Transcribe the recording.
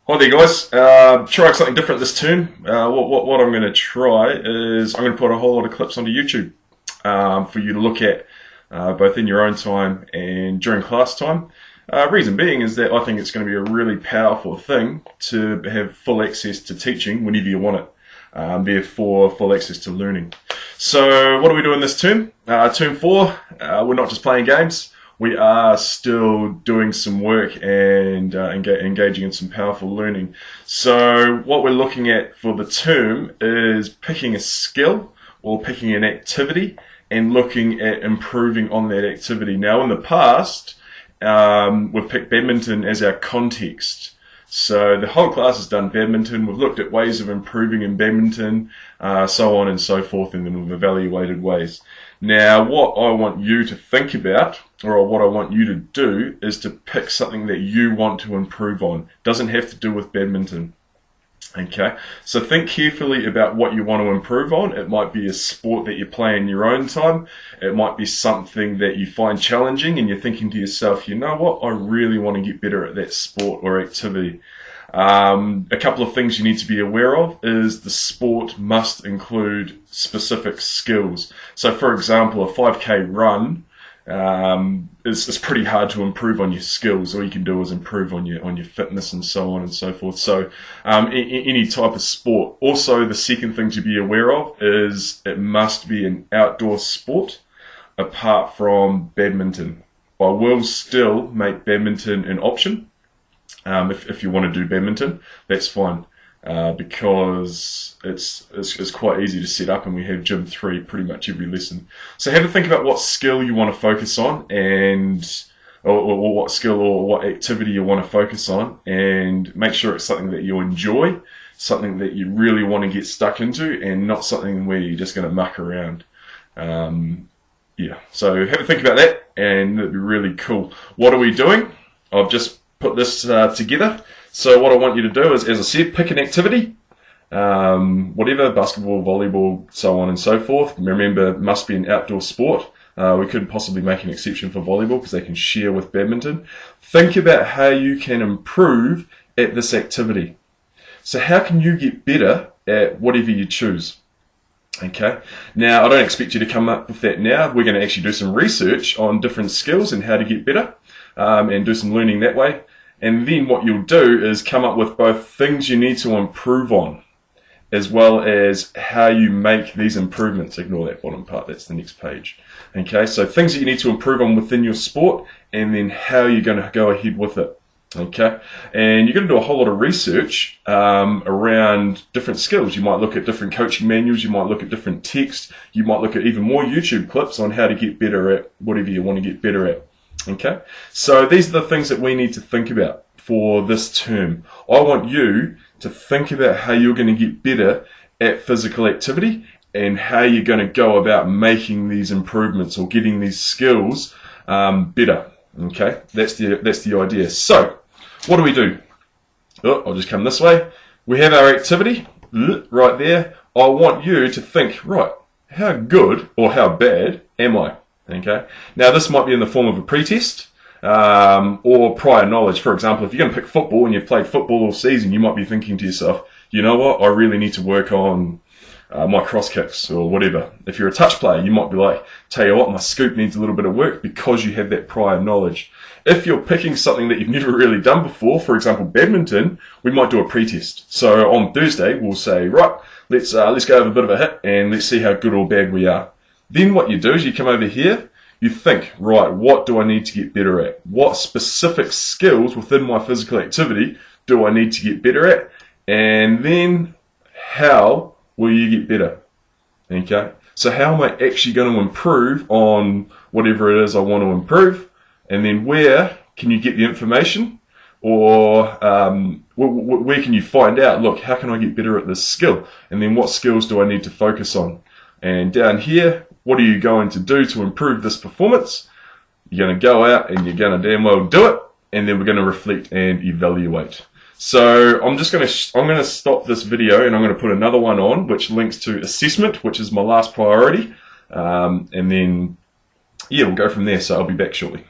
Hi there guys, trying something different this term. What I'm going to try is I'm going to put a whole lot of clips onto YouTube for you to look at both in your own time and during class time. Reason being is that I think it's going to be a really powerful thing to have full access to teaching whenever you want it. Therefore, full access to learning. So what are we doing this term? Term 4, we're not just playing games. We are still doing some work and engaging in some powerful learning. So what we're looking at for the term is picking a skill or picking an activity and looking at improving on that activity. Now in the past, we've picked badminton as our context. So the whole class has done badminton. We've looked at ways of improving in badminton, so on and so forth, and then we've evaluated ways. Now, what I want you to think about, or what I want you to do, is to pick something that you want to improve on. Doesn't have to do with badminton. Okay, so think carefully about what you want to improve on. It might be a sport that you play in your own time. It might be something that you find challenging and you're thinking to yourself, you know what, I really want to get better at that sport or activity. A couple of things you need to be aware of is the sport must include specific skills. So for example, a 5K run it's pretty hard to improve on your skills. All you can do is improve on your fitness and so on and so forth. So any type of sport. Also, the second thing to be aware of is it must be an outdoor sport apart from badminton. I will still make badminton an option. If you want to do badminton, that's fine. Because it's quite easy to set up, and we have gym 3 pretty much every lesson. So have a think about what skill you want to focus on, or what skill or what activity you want to focus on, and make sure it's something that you enjoy, something that you really want to get stuck into, and not something where you're just going to muck around. Yeah, so have a think about that, and it'd be really cool. What are we doing? I've just put this together. So what I want you to do is, as I said, pick an activity, whatever, basketball, volleyball, so on and so forth. Remember, it must be an outdoor sport. We could possibly make an exception for volleyball because they can share with badminton. Think about how you can improve at this activity. So how can you get better at whatever you choose? Okay. Now, I don't expect you to come up with that now. We're going to actually do some research on different skills and how to get better, and do some learning that way. And then what you'll do is come up with both things you need to improve on, as well as how you make these improvements. Ignore that bottom part, that's the next page. Okay, so things that you need to improve on within your sport, and then how you're going to go ahead with it. Okay, and you're going to do a whole lot of research around different skills. You might look at different coaching manuals, you might look at different text, you might look at even more YouTube clips on how to get better at whatever you want to get better at. Okay, so these are the things that we need to think about for this term. I want you to think about how you're going to get better at physical activity and how you're going to go about making these improvements or getting these skills better. Okay, that's the idea. So, what do we do? Oh, I'll just come this way. We have our activity right there. I want you to think, right, how good or how bad am I? Okay. Now this might be in the form of a pretest or prior knowledge. For example, if you're going to pick football and you've played football all season, you might be thinking to yourself, you know what, I really need to work on my cross kicks or whatever. If you're a touch player, you might be like, tell you what, my scoop needs a little bit of work, because you have that prior knowledge. If you're picking something that you've never really done before, for example, badminton, we might do a pretest. So on Thursday, we'll say, right, let's go have a bit of a hit and let's see how good or bad we are. Then what you do is you come over here, you think, right, what do I need to get better at? What specific skills within my physical activity do I need to get better at? And then how will you get better? Okay, so how am I actually going to improve on whatever it is I want to improve? And then where can you get the information? Or where can you find out, look, how can I get better at this skill? And then what skills do I need to focus on? And down here, what are you going to do to improve this performance? You're going to go out and you're going to damn well do it, and then we're going to reflect and evaluate. So I'm going to stop this video and I'm going to put another one on which links to assessment, which is my last priority, and then yeah, we'll go from there. So I'll be back shortly.